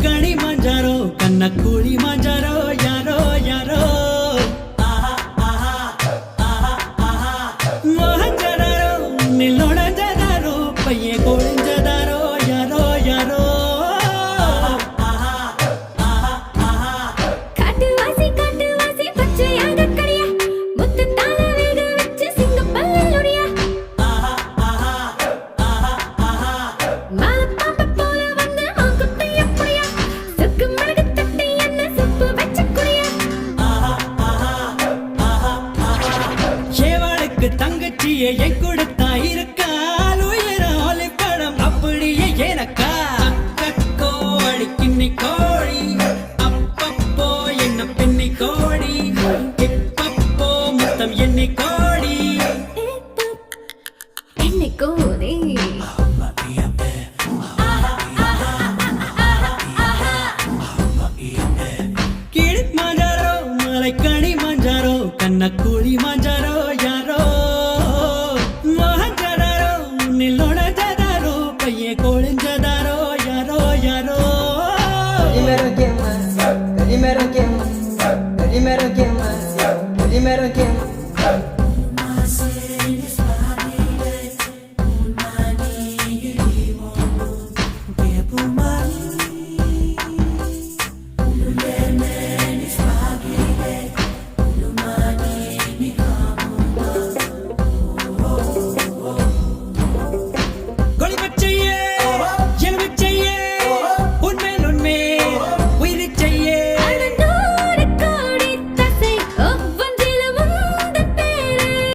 கனி மாஞ்சாரோ கண்ண கூலி மாஞ்சாரோ யாரோ யாரோ மோகஞ்சதாரோ நில்லோடஞ்சதாரோ பையே கோழிஞ்சதாரோ யாரோ யாரோ காட்டுவாசி காட்டுவாசி பச்சையாக கடியா முத்து தாள வேக வச்சு சிங்க பல்லலுடியா மாலப்பாப்ப போல வந்து மாங்குத்தை எப்படியா சுக்கு மடகு தட்டி என்ன சுப்பு வச்சு குடியா சேவாளுக்கு தங்கச்சியை என் கொடுத்தா இருக்கால் உயர ஒலிப்படம் அப்படியே எனக்கா கோழி கிண்ணி கோழி அப்பப்போ என்ன பின்னி கோழி இப்பப்போ மொத்தம் எண்ணி கோழி என்னை கோதே கிளி மாஞ்சாரோ மலை கனி மாஞ்சாரோ கண்ண கூலி